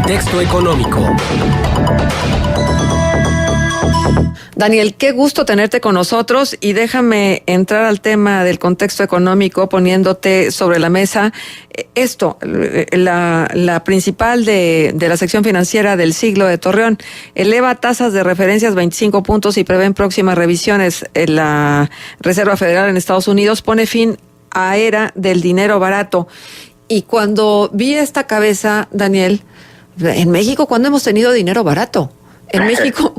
Contexto económico. Daniel, qué gusto tenerte con nosotros y déjame entrar al tema del contexto económico poniéndote sobre la mesa esto, la principal de la sección financiera del Siglo de Torreón eleva tasas de referencias 25 puntos y prevén próximas revisiones. La Reserva Federal en Estados Unidos pone fin a era del dinero barato. Y cuando vi esta cabeza, Daniel, en México, ¿cuándo hemos tenido dinero barato? En México,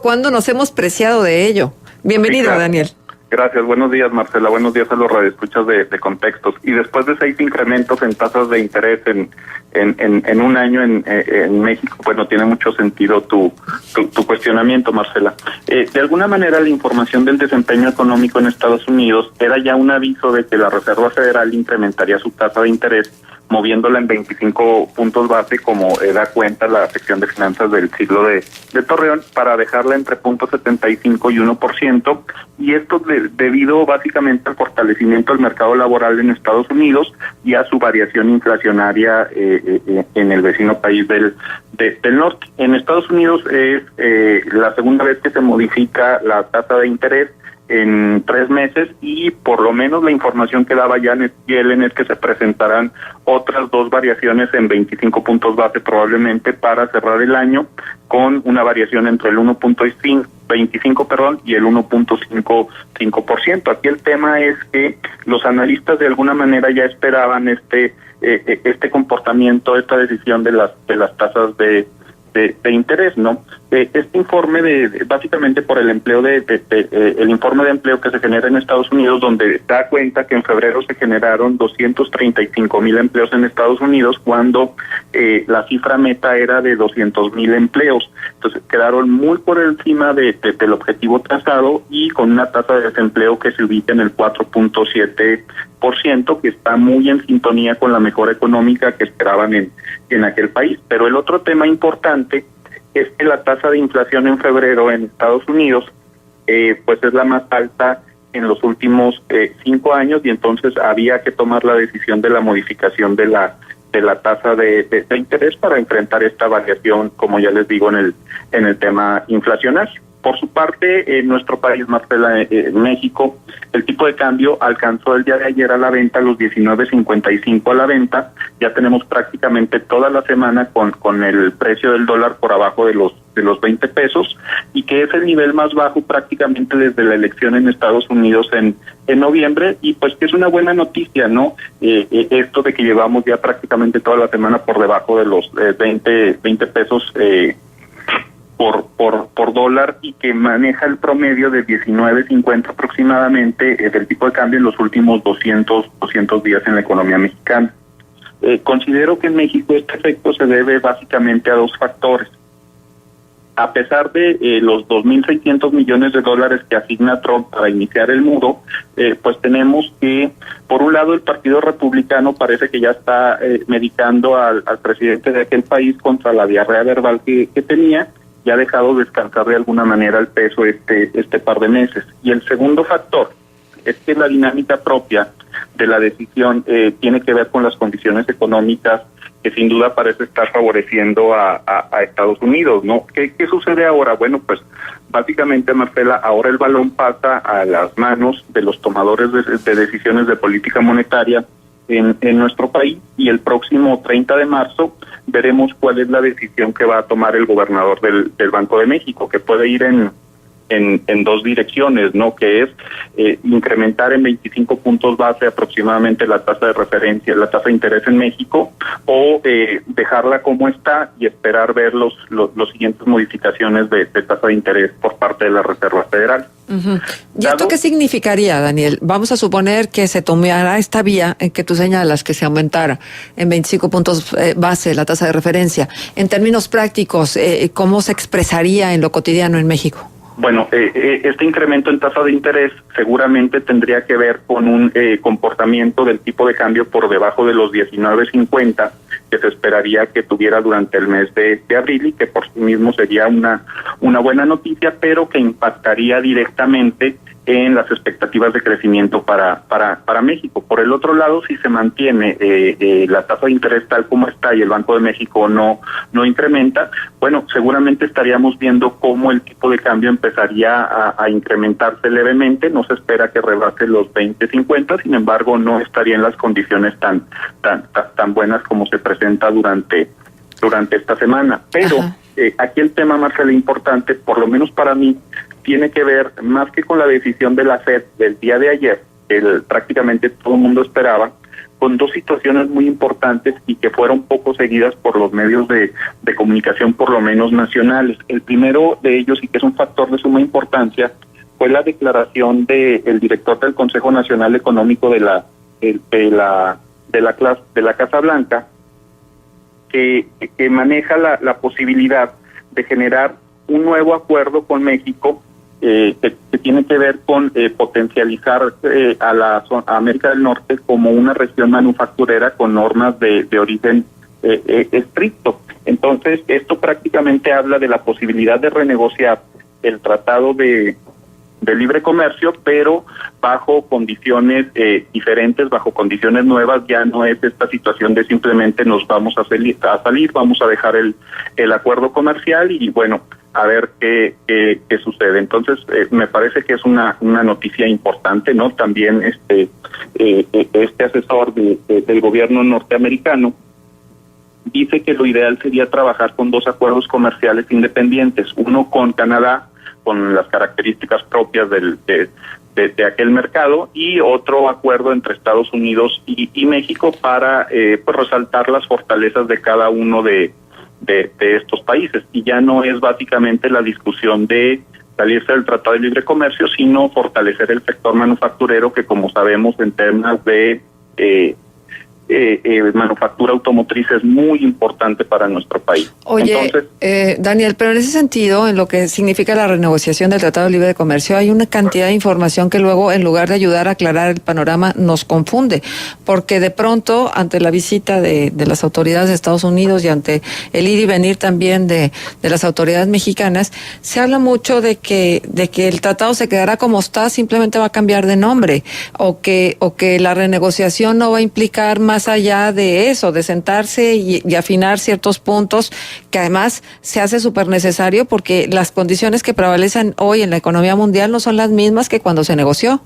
¿cuándo nos hemos preciado de ello? Bienvenido, sí, claro. Daniel. Gracias, buenos días, Marcela, buenos días a los radioescuchas de Contextos. Y después de 6 incrementos en tasas de interés en un año en México, pues no tiene mucho sentido tu cuestionamiento, Marcela. De alguna manera, la información del desempeño económico en Estados Unidos era ya un aviso de que la Reserva Federal incrementaría su tasa de interés, moviéndola en 25 puntos base, como da cuenta la sección de finanzas del Siglo de Torreón, para dejarla entre 0.75 y 1%, y esto debido básicamente al fortalecimiento del mercado laboral en Estados Unidos y a su variación inflacionaria en el vecino país del norte. En Estados Unidos es la segunda vez que se modifica la tasa de interés en 3 meses, y por lo menos la información que daba Janet Yellen es que se presentarán otras 2 variaciones en 25 puntos base probablemente para cerrar el año, con una variación entre el 1.25 y el 1.55%. Aquí el tema es que los analistas de alguna manera ya esperaban este comportamiento, esta decisión de las tasas de interés, ¿no? Este informe básicamente por el empleo el informe de empleo que se genera en Estados Unidos, donde da cuenta que en febrero se generaron 235,000 empleos en Estados Unidos, cuando la cifra meta era de 200,000 empleos. Entonces quedaron muy por encima del objetivo trazado, y con una tasa de desempleo que se ubica en el 4.7%, que está muy en sintonía con la mejora económica que esperaban en aquel país. Pero el otro tema importante es que la tasa de inflación en febrero en Estados Unidos pues es la más alta en los últimos 5 años, y entonces había que tomar la decisión de la modificación de la tasa de interés para enfrentar esta variación, como ya les digo, en el tema inflacionario. Por su parte, en nuestro país, Marcela, México, el tipo de cambio alcanzó el día de ayer a la venta los 19.55 a la venta. Ya tenemos prácticamente toda la semana con el precio del dólar por abajo de los 20 pesos, y que es el nivel más bajo prácticamente desde la elección en Estados Unidos en noviembre, y pues que es una buena noticia, ¿no? Esto de que llevamos ya prácticamente toda la semana por debajo de los 20 pesos por dólar, y que maneja el promedio de 19.50 aproximadamente del tipo de cambio en los últimos 200 días en la economía mexicana. Considero que en México este efecto se debe básicamente a 2 factores. A pesar de los 2.600 millones de dólares que asigna Trump para iniciar el muro, pues tenemos que, por un lado, el Partido Republicano parece que ya está medicando al presidente de aquel país contra la diarrea verbal que tenía, y ha dejado descansar de alguna manera el peso este par de meses. Y el segundo factor es que la dinámica propia de la decisión tiene que ver con las condiciones económicas que sin duda parece estar favoreciendo a Estados Unidos, ¿no? ¿Qué sucede ahora? Bueno, pues básicamente, Marcela, ahora el balón pasa a las manos de los tomadores de decisiones de política monetaria en nuestro país, y el próximo 30 de marzo veremos cuál es la decisión que va a tomar el gobernador del Banco de México, que puede ir en 2 direcciones, ¿no? Que es incrementar en 25 puntos base aproximadamente la tasa de referencia, la tasa de interés en México, o dejarla como está y esperar ver los siguientes modificaciones de tasa de interés por parte de la Reserva Federal. Uh-huh. ¿Y esto qué significaría, Daniel? Vamos a suponer que se tomara esta vía en que tú señalas, que se aumentara en 25 puntos base la tasa de referencia. En términos prácticos, ¿cómo se expresaría en lo cotidiano en México? Bueno, este incremento en tasa de interés seguramente tendría que ver con un comportamiento del tipo de cambio por debajo de los 19.50 que se esperaría que tuviera durante el mes de abril, y que por sí mismo sería una buena noticia, pero que impactaría directamente en las expectativas de crecimiento para México. Por el otro lado, si se mantiene la tasa de interés tal como está y el Banco de México no incrementa, bueno, seguramente estaríamos viendo cómo el tipo de cambio empezaría a incrementarse levemente. No se espera que rebase los 20.50, sin embargo, no estaría en las condiciones tan buenas como se presenta durante esta semana. Pero aquí el tema, Marcela, importante, por lo menos para mí, tiene que ver más que con la decisión de la FED del día de ayer, que prácticamente todo el mundo esperaba, con dos situaciones muy importantes y que fueron poco seguidas por los medios de comunicación, por lo menos nacionales. El primero de ellos, y que es un factor de suma importancia, fue la declaración del director del Consejo Nacional Económico de la Casa Blanca, que maneja la posibilidad de generar un nuevo acuerdo con México que tiene que ver con potencializar a América del Norte como una región manufacturera con normas de origen estricto. Entonces, esto prácticamente habla de la posibilidad de renegociar el tratado de libre comercio, pero bajo condiciones diferentes, bajo condiciones nuevas. Ya no es esta situación de simplemente nos vamos a salir, vamos a dejar el acuerdo comercial y bueno, a ver qué sucede. Entonces, me parece que es una noticia importante, ¿no? También este asesor del gobierno norteamericano dice que lo ideal sería trabajar con dos acuerdos comerciales independientes, uno con Canadá, con las características propias de aquel mercado, y otro acuerdo entre Estados Unidos y México para pues resaltar las fortalezas de cada uno de estos países. Y ya no es básicamente la discusión de salirse del Tratado de Libre Comercio, sino fortalecer el sector manufacturero, que como sabemos en temas de manufactura automotriz es muy importante para nuestro país. Oye, entonces, Daniel, pero en ese sentido, en lo que significa la renegociación del Tratado de Libre Comercio, hay una cantidad de información que luego, en lugar de ayudar a aclarar el panorama, nos confunde, porque de pronto, ante la visita de las autoridades de Estados Unidos y ante el ir y venir también de las autoridades mexicanas, se habla mucho de que el tratado se quedará como está, simplemente va a cambiar de nombre, o que la renegociación no va a implicar más allá de eso, de sentarse y afinar ciertos puntos, que además se hace súper necesario porque las condiciones que prevalecen hoy en la economía mundial no son las mismas que cuando se negoció.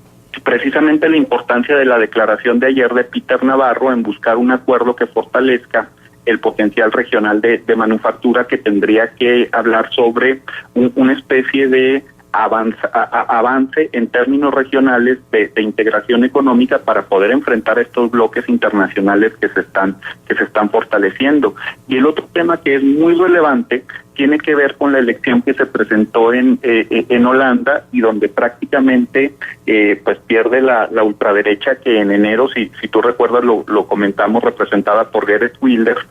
Precisamente la importancia de la declaración de ayer de Peter Navarro en buscar un acuerdo que fortalezca el potencial regional de manufactura, que tendría que hablar sobre una especie de avance en términos regionales de integración económica para poder enfrentar estos bloques internacionales que se están fortaleciendo. Y el otro tema que es muy relevante tiene que ver con la elección que se presentó en Holanda, y donde prácticamente pues pierde la ultraderecha, que en enero, si tú recuerdas, lo comentamos, representada por Geert Wilders,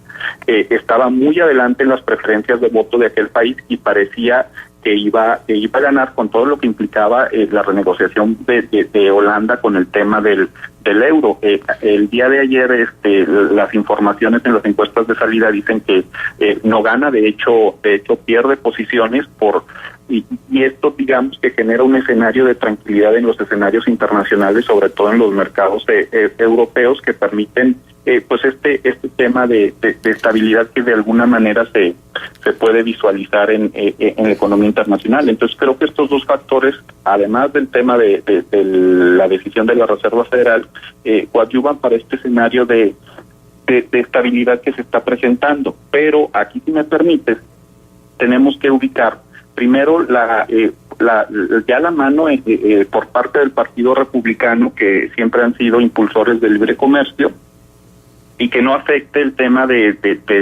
estaba muy adelante en las preferencias de voto de aquel país y parecía que iba a ganar, con todo lo que implicaba la renegociación de Holanda con el tema del euro. El día de ayer las informaciones en las encuestas de salida dicen que no gana, de hecho pierde posiciones y esto, digamos, que genera un escenario de tranquilidad en los escenarios internacionales, sobre todo en los mercados europeos, que permiten pues este tema de estabilidad que de alguna manera se puede visualizar en la economía internacional. Entonces creo que estos dos factores, además del tema de la decisión de la Reserva Federal, coadyuvan para este escenario de estabilidad que se está presentando. Pero aquí, si me permites, tenemos que ubicar primero ya la mano por parte del Partido Republicano, que siempre han sido impulsores del libre comercio, y que no afecte el tema de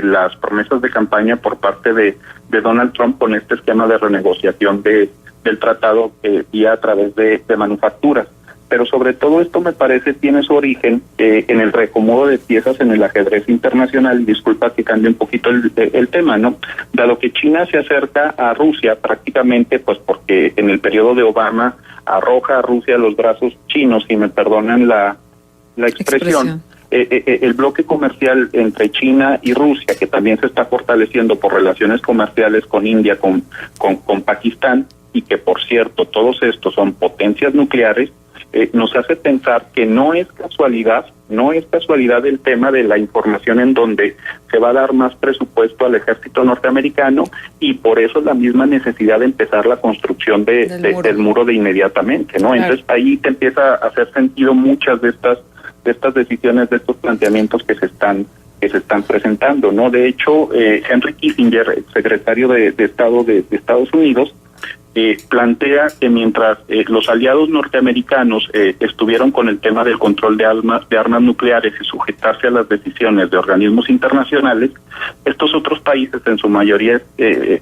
las promesas de campaña por parte de Donald Trump con este esquema de renegociación del tratado vía a través de manufacturas. Pero sobre todo esto, me parece, tiene su origen en el reacomodo de piezas en el ajedrez internacional. Disculpa que cambie un poquito el tema, ¿no? Dado que China se acerca a Rusia prácticamente, pues porque en el periodo de Obama arroja a Rusia los brazos chinos, si me perdonan la expresión. El bloque comercial entre China y Rusia, que también se está fortaleciendo por relaciones comerciales con India, con Pakistán, y que por cierto todos estos son potencias nucleares, nos hace pensar que no es casualidad el tema de la información en donde se va a dar más presupuesto al ejército norteamericano y por eso la misma necesidad de empezar la construcción del muro de inmediatamente, ¿no? Claro. Entonces ahí te empieza a hacer sentido muchas de estas decisiones, de estos planteamientos que se están presentando, ¿no? De hecho, Henry Kissinger, el secretario de Estado de Estados Unidos, plantea que mientras los aliados norteamericanos estuvieron con el tema del control de armas nucleares y sujetarse a las decisiones de organismos internacionales, estos otros países, en su mayoría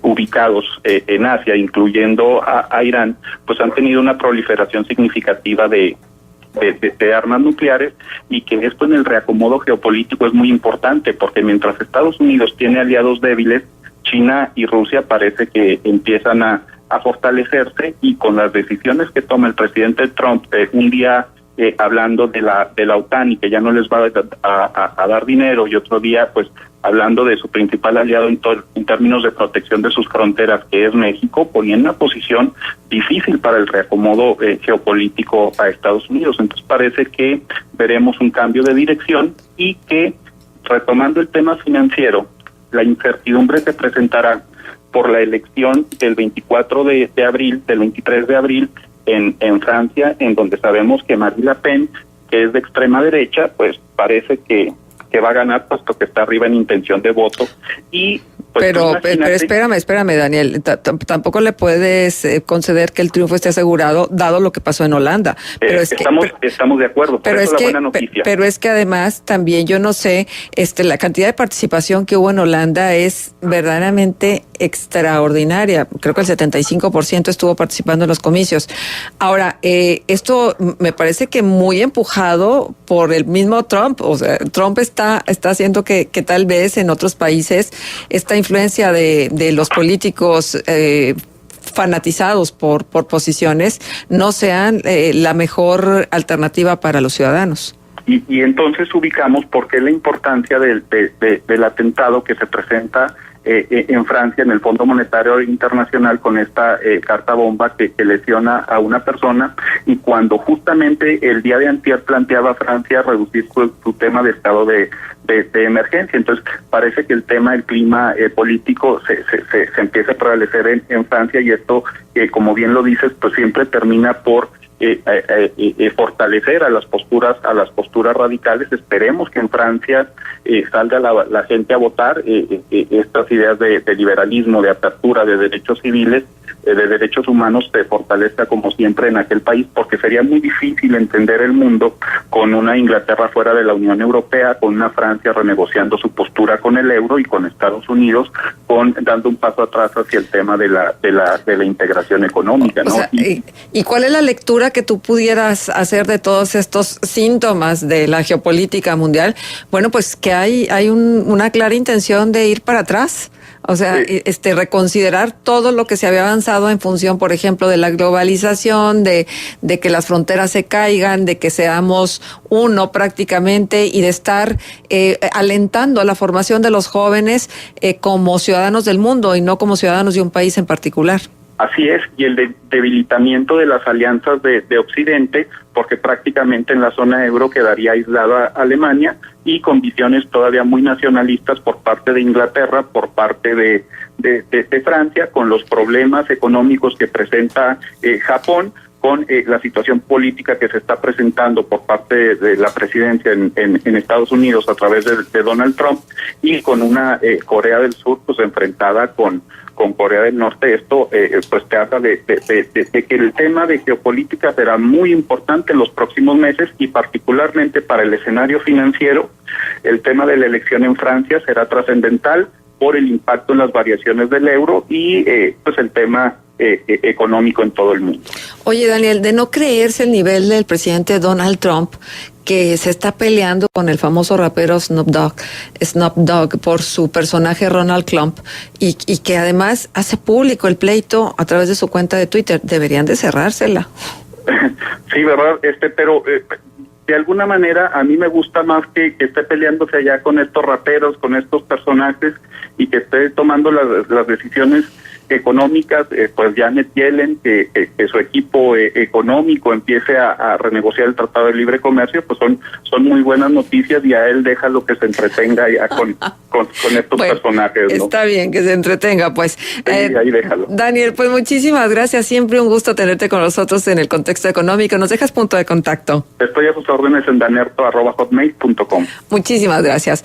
ubicados en Asia, incluyendo a Irán, pues han tenido una proliferación significativa de armas nucleares, y que esto en el reacomodo geopolítico es muy importante, porque mientras Estados Unidos tiene aliados débiles, China y Rusia parece que empiezan a fortalecerse, y con las decisiones que toma el presidente Trump, un día hablando de la OTAN y que ya no les va a dar dinero, y otro día pues hablando de su principal aliado en términos de protección de sus fronteras, que es México, poniendo una posición difícil para el reacomodo geopolítico a Estados Unidos. Entonces parece que veremos un cambio de dirección, y que, retomando el tema financiero, la incertidumbre se presentará por la elección del 24 de abril, del 23 de abril en Francia, en donde sabemos que Marine Le Pen, que es de extrema derecha, pues parece que va a ganar, puesto que está arriba en intención de voto. Y pues, pero espérame, Daniel, tampoco le puedes conceder que el triunfo esté asegurado, dado lo que pasó en Holanda. Pero estamos de acuerdo, pero es buena noticia. Pero es que además también yo no sé, la cantidad de participación que hubo en Holanda es verdaderamente extraordinaria. Creo que el 75% estuvo participando en los comicios. Ahora, esto me parece que muy empujado por el mismo Trump. O sea, Trump está haciendo que tal vez en otros países esta influencia de los políticos fanatizados por posiciones no sean la mejor alternativa para los ciudadanos. Y entonces ubicamos por qué la importancia del atentado que se presenta en Francia, en el Fondo Monetario Internacional, con esta carta bomba que lesiona a una persona, y cuando justamente el día de antier planteaba a Francia reducir su tema de estado de emergencia. Entonces parece que el clima político se empieza a prevalecer en Francia, y esto, como bien lo dices, pues siempre termina por fortalecer a las posturas radicales. Esperemos que en Francia salga la gente a votar estas ideas de liberalismo, de apertura, de derechos civiles, de derechos humanos, se fortalezca como siempre en aquel país, porque sería muy difícil entender el mundo con una Inglaterra fuera de la Unión Europea, con una Francia renegociando su postura con el euro, y con Estados Unidos dando un paso atrás hacia el tema de la integración económica, ¿no? O sea, ¿y cuál es la lectura que tú pudieras hacer de todos estos síntomas de la geopolítica mundial? Bueno, pues que hay una clara intención de ir para atrás. O sea, sí. Reconsiderar todo lo que se había avanzado en función, por ejemplo, de la globalización, de que las fronteras se caigan, de que seamos uno prácticamente, y de estar alentando a la formación de los jóvenes como ciudadanos del mundo y no como ciudadanos de un país en particular. Así es, y el debilitamiento de las alianzas de Occidente, porque prácticamente en la zona euro quedaría aislada Alemania, y con visiones todavía muy nacionalistas por parte de Inglaterra, por parte de Francia, con los problemas económicos que presenta Japón, con la situación política que se está presentando por parte de la presidencia en Estados Unidos a través de Donald Trump, y con una Corea del Sur pues enfrentada con Corea del Norte. Esto pues te habla de que el tema de geopolítica será muy importante en los próximos meses, y particularmente para el escenario financiero. El tema de la elección en Francia será trascendental por el impacto en las variaciones del euro y pues el tema económico en todo el mundo. Oye, Daniel, de no creerse el nivel del presidente Donald Trump, que se está peleando con el famoso rapero Snoop Dogg por su personaje Ronald Trump, y que además hace público el pleito a través de su cuenta de Twitter, deberían de cerrársela. Sí, verdad, pero de alguna manera a mí me gusta más que esté peleándose allá con estos raperos, con estos personajes, y que esté tomando las decisiones económicas, pues Janet Yellen, que su equipo económico empiece a renegociar el Tratado de Libre Comercio, pues son muy buenas noticias, y a él déjalo que se entretenga ya con estos personajes, ¿no? Está bien, que se entretenga, pues. Sí, ahí déjalo. Daniel, pues muchísimas gracias, siempre un gusto tenerte con nosotros en el contexto económico. ¿Nos dejas punto de contacto? Estoy a sus órdenes en danerto@hotmail.com. Muchísimas gracias.